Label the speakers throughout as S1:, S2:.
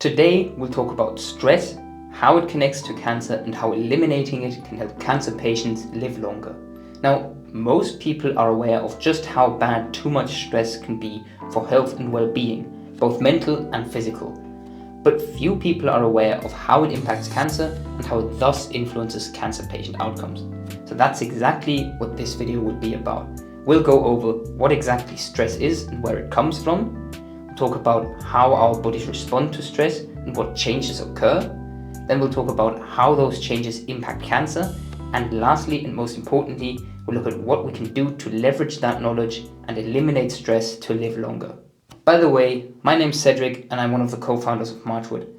S1: Today we'll talk about stress, how it connects to cancer and how eliminating it can help cancer patients live longer. Now, most people are aware of just how bad too much stress can be for health and well-being, both mental and physical. But few people are aware of how it impacts cancer and how it thus influences cancer patient outcomes. So that's exactly what this video will be about. We'll go over what exactly stress is and where it comes from. We'll talk about how our bodies respond to stress and what changes occur. Then we'll talk about how those changes impact cancer. And lastly, and most importantly, we'll look at what we can do to leverage that knowledge and eliminate stress to live longer. By the way, my name's Cedric and I'm one of the co-founders of Marchwood.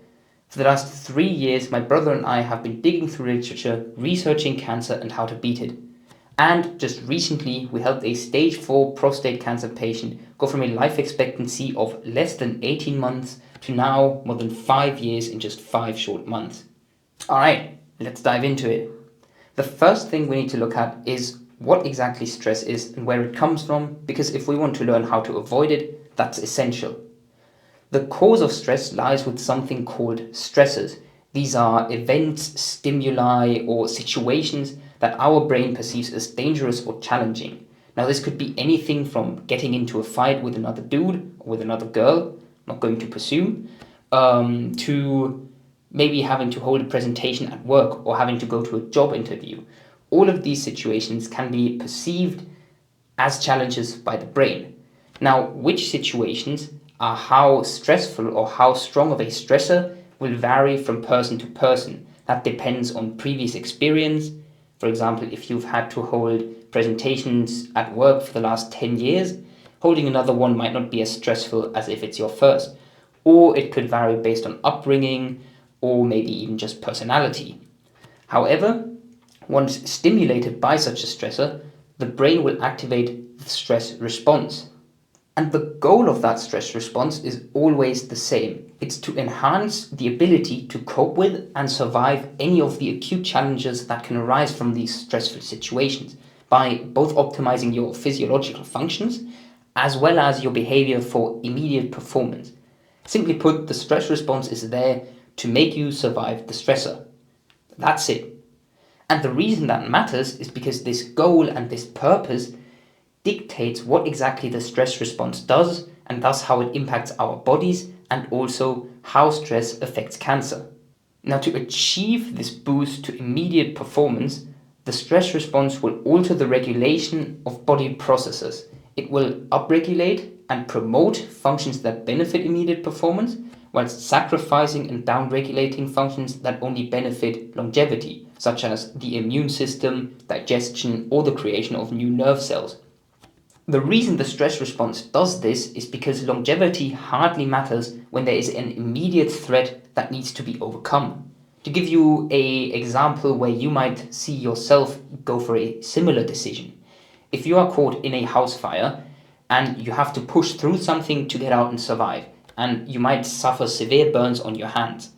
S1: For the last 3 years, my brother and I have been digging through literature, researching cancer and how to beat it. And just recently, we helped a stage 4 prostate cancer patient go from a life expectancy of less than 18 months to now more than 5 years in just 5 short months. Alright, let's dive into it. The first thing we need to look at is what exactly stress is and where it comes from, because if we want to learn how to avoid it, that's essential. The cause of stress lies with something called stressors. These are events, stimuli, or situations that our brain perceives as dangerous or challenging. Now, this could be anything from getting into a fight with another dude or with another girl, not going to presume, to maybe having to hold a presentation at work or having to go to a job interview. All of these situations can be perceived as challenges by the brain. Now, which situations are how stressful or how strong of a stressor will vary from person to person. That depends on previous experience. For example, if you've had to hold presentations at work for the last 10 years, holding another one might not be as stressful as if it's your first. Or it could vary based on upbringing or maybe even just personality. However, once stimulated by such a stressor, the brain will activate the stress response. And the goal of that stress response is always the same. It's to enhance the ability to cope with and survive any of the acute challenges that can arise from these stressful situations by both optimizing your physiological functions as well as your behavior for immediate performance. Simply put, the stress response is there to make you survive the stressor. That's it. And the reason that matters is because this goal and this purpose dictates what exactly the stress response does and thus how it impacts our bodies and also how stress affects cancer. Now, to achieve this boost to immediate performance, the stress response will alter the regulation of body processes. It will upregulate and promote functions that benefit immediate performance, whilst sacrificing and downregulating functions that only benefit longevity, such as the immune system, digestion, or the creation of new nerve cells. The reason the stress response does this is because longevity hardly matters when there is an immediate threat that needs to be overcome. To give you an example where you might see yourself go for a similar decision. If you are caught in a house fire and you have to push through something to get out and survive, and you might suffer severe burns on your hands,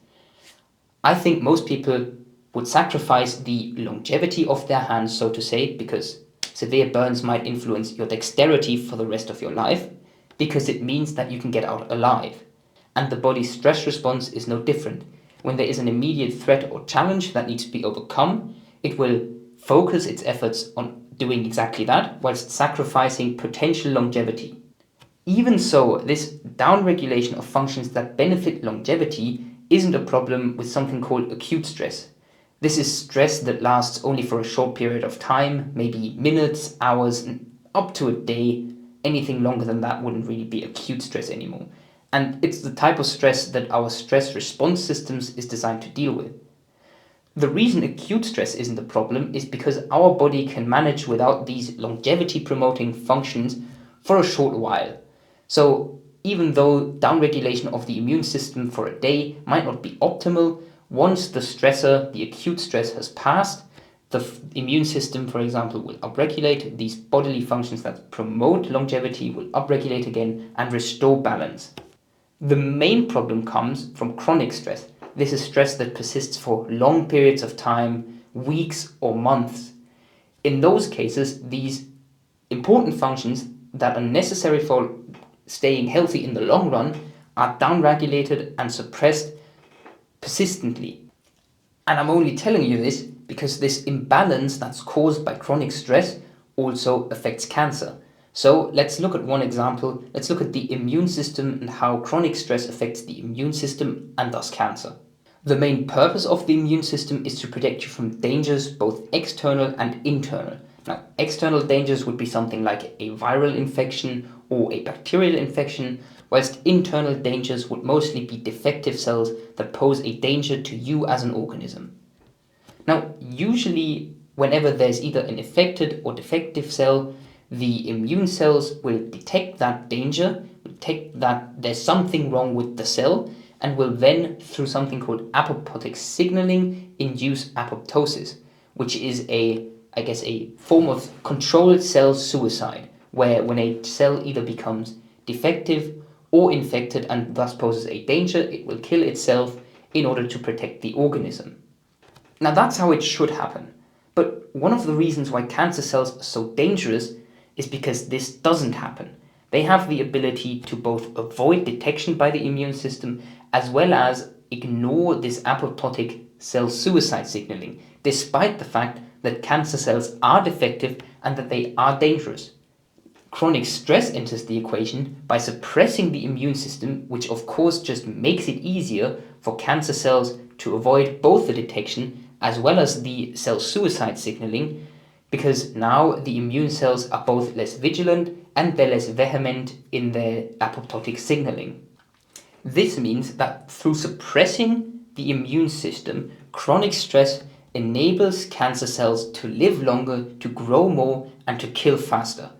S1: I think most people would sacrifice the longevity of their hands, so to say, because severe burns might influence your dexterity for the rest of your life, because it means that you can get out alive. And the body's stress response is no different. When there is an immediate threat or challenge that needs to be overcome, it will focus its efforts on doing exactly that, whilst sacrificing potential longevity. Even so, this downregulation of functions that benefit longevity isn't a problem with something called acute stress. This is stress that lasts only for a short period of time, maybe minutes, hours, and up to a day. Anything longer than that wouldn't really be acute stress anymore. And it's the type of stress that our stress response systems is designed to deal with. The reason acute stress isn't a problem is because our body can manage without these longevity promoting functions for a short while. So even though downregulation of the immune system for a day might not be optimal, once the stressor, the acute stress, has passed, the immune system, for example, will upregulate. These bodily functions that promote longevity will upregulate again and restore balance. The main problem comes from chronic stress. This is stress that persists for long periods of time, weeks or months. In those cases, these important functions that are necessary for staying healthy in the long run are downregulated and suppressed persistently. And I'm only telling you this because this imbalance that's caused by chronic stress also affects cancer. So let's look at one example. Let's look at the immune system and how chronic stress affects the immune system and thus cancer. The main purpose of the immune system is to protect you from dangers, both external and internal. Now, external dangers would be something like a viral infection or a bacterial infection, whilst internal dangers would mostly be defective cells that pose a danger to you as an organism. Now, usually, whenever there's either an affected or defective cell, the immune cells will detect that danger, will detect that there's something wrong with the cell, and will then, through something called apoptotic signaling, induce apoptosis, which is a form of controlled cell suicide, where when a cell either becomes defective or infected and thus poses a danger, it will kill itself in order to protect the organism. Now that's how it should happen. But one of the reasons why cancer cells are so dangerous is because this doesn't happen. They have the ability to both avoid detection by the immune system as well as ignore this apoptotic cell suicide signaling, despite the fact that cancer cells are defective and that they are dangerous. Chronic stress enters the equation by suppressing the immune system, which of course just makes it easier for cancer cells to avoid both the detection as well as the cell suicide signaling, because now the immune cells are both less vigilant and they're less vehement in their apoptotic signaling. This means that through suppressing the immune system, chronic stress enables cancer cells to live longer, to grow more, and to kill faster.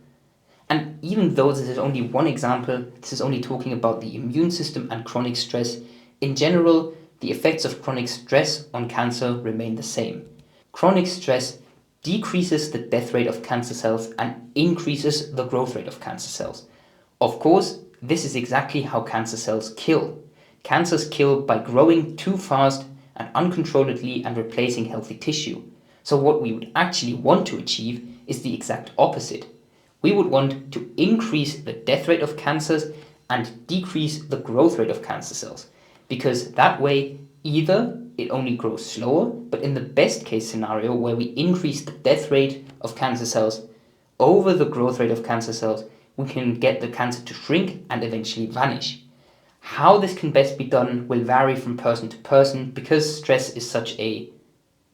S1: And even though this is only one example, this is only talking about the immune system and chronic stress, in general, the effects of chronic stress on cancer remain the same. Chronic stress decreases the death rate of cancer cells and increases the growth rate of cancer cells. Of course, this is exactly how cancer cells kill. Cancers kill by growing too fast and uncontrolledly and replacing healthy tissue. So what we would actually want to achieve is the exact opposite. We would want to increase the death rate of cancers and decrease the growth rate of cancer cells, because that way either it only grows slower, but in the best case scenario where we increase the death rate of cancer cells over the growth rate of cancer cells, we can get the cancer to shrink and eventually vanish. How this can best be done will vary from person to person because stress is such a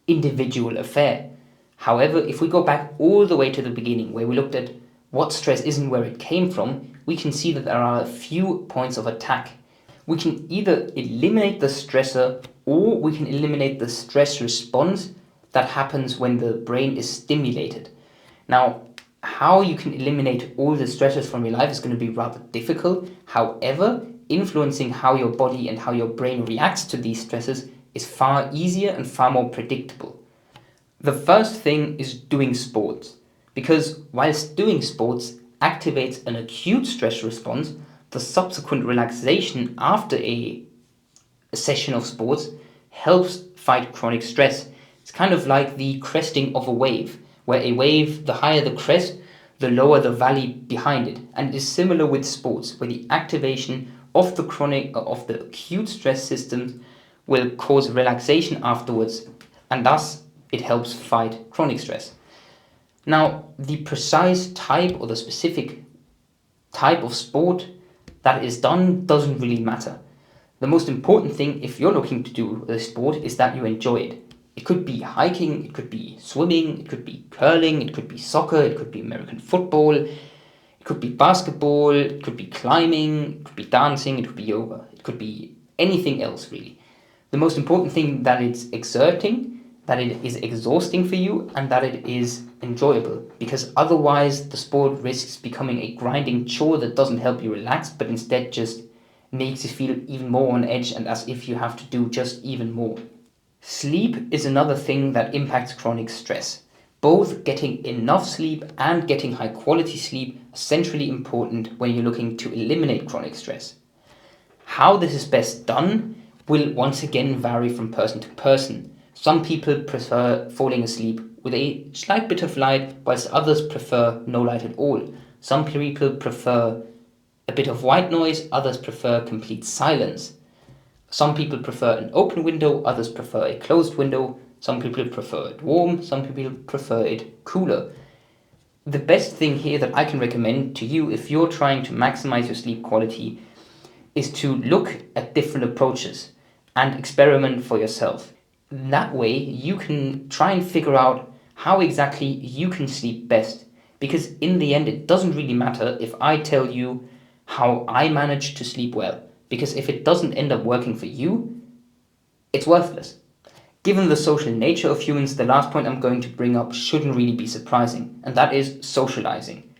S1: individual affair. However, if we go back all the way to the beginning where we looked at what stress is and where it came from, we can see that there are a few points of attack. We can either eliminate the stressor or we can eliminate the stress response that happens when the brain is stimulated. Now, how you can eliminate all the stressors from your life is going to be rather difficult. However, influencing how your body and how your brain reacts to these stresses is far easier and far more predictable. The first thing is doing sports, because whilst doing sports activates an acute stress response, the subsequent relaxation after a session of sports helps fight chronic stress. It's kind of like the cresting of a wave, where a wave, the higher the crest, the lower the valley behind it. And it is similar with sports, where the activation of the acute stress systems will cause relaxation afterwards, and thus it helps fight chronic stress. Now, the precise type or the specific type of sport that is done doesn't really matter. The most important thing, if you're looking to do a sport, is that you enjoy it. It could be hiking, it could be swimming, it could be curling, it could be soccer, it could be American football, it could be basketball, it could be climbing, it could be dancing, it could be yoga, it could be anything else really. The most important thing that it's exerting, that it is exhausting for you, and that it is enjoyable, because otherwise the sport risks becoming a grinding chore that doesn't help you relax, but instead just makes you feel even more on edge and as if you have to do just even more. Sleep is another thing that impacts chronic stress. Both getting enough sleep and getting high quality sleep are centrally important when you're looking to eliminate chronic stress. How this is best done will once again vary from person to person. Some people prefer falling asleep with a slight bit of light, whilst others prefer no light at all. Some people prefer a bit of white noise, others prefer complete silence. Some people prefer an open window, others prefer a closed window. Some people prefer it warm, some people prefer it cooler. The best thing here that I can recommend to you if you're trying to maximize your sleep quality is to look at different approaches and experiment for yourself. That way you can try and figure out how exactly you can sleep best. Because in the end, it doesn't really matter if I tell you how I manage to sleep well. Because if it doesn't end up working for you, it's worthless. Given the social nature of humans, the last point I'm going to bring up shouldn't really be surprising, and that is socializing.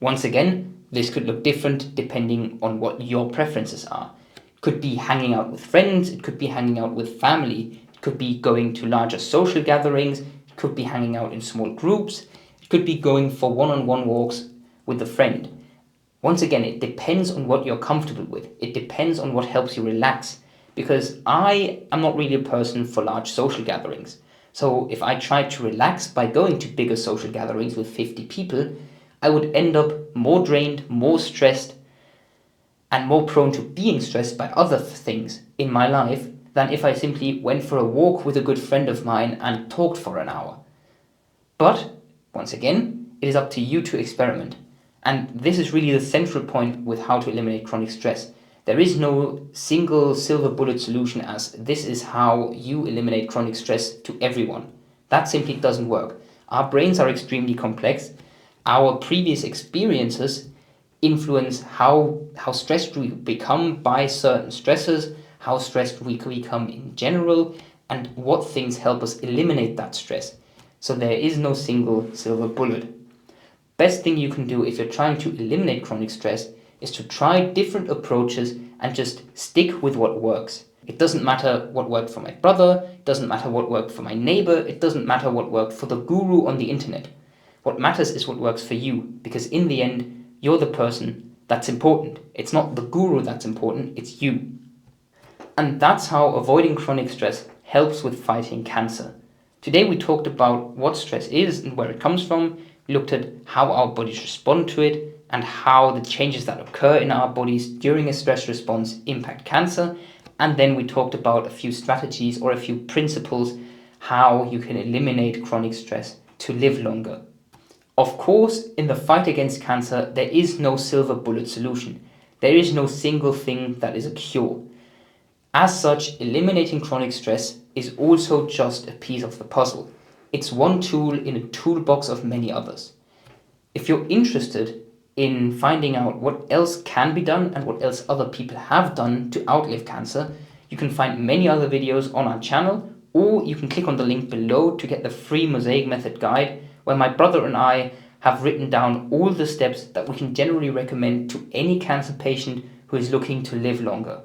S1: Once again, this could look different depending on what your preferences are. It could be hanging out with friends, it could be hanging out with family, it could be going to larger social gatherings, it could be hanging out in small groups, it could be going for one-on-one walks with a friend. Once again, it depends on what you're comfortable with. It depends on what helps you relax. Because I am not really a person for large social gatherings. So if I tried to relax by going to bigger social gatherings with 50 people, I would end up more drained, more stressed, and more prone to being stressed by other things in my life than if I simply went for a walk with a good friend of mine and talked for an hour. But, once again, it is up to you to experiment. And this is really the central point with how to eliminate chronic stress. There is no single silver bullet solution as this is how you eliminate chronic stress to everyone. That simply doesn't work. Our brains are extremely complex. Our previous experiences influence how stressed we become by certain stressors, how stressed we become in general, and what things help us eliminate that stress. So there is no single silver bullet. Best thing you can do if you're trying to eliminate chronic stress is to try different approaches and just stick with what works. It doesn't matter what worked for my brother, it doesn't matter what worked for my neighbor, it doesn't matter what worked for the guru on the internet. What matters is what works for you, because in the end, you're the person that's important. It's not the guru that's important, it's you. And that's how avoiding chronic stress helps with fighting cancer. Today we talked about what stress is and where it comes from. We looked at how our bodies respond to it, and how the changes that occur in our bodies during a stress response impact cancer. And then we talked about a few strategies or a few principles how you can eliminate chronic stress to live longer. Of course, in the fight against cancer, there is no silver bullet solution. There is no single thing that is a cure. As such, eliminating chronic stress is also just a piece of the puzzle. It's one tool in a toolbox of many others. If you're interested in finding out what else can be done and what else other people have done to outlive cancer, you can find many other videos on our channel, or you can click on the link below to get the free Mosaic Method guide, where my brother and I have written down all the steps that we can generally recommend to any cancer patient who is looking to live longer.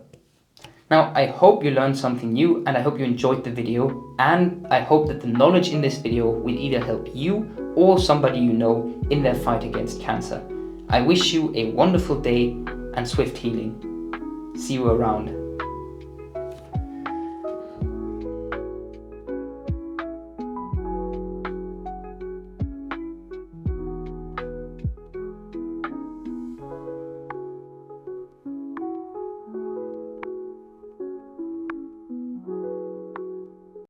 S1: Now, I hope you learned something new, and I hope you enjoyed the video, and I hope that the knowledge in this video will either help you or somebody you know in their fight against cancer. I wish you a wonderful day and swift healing. See you around.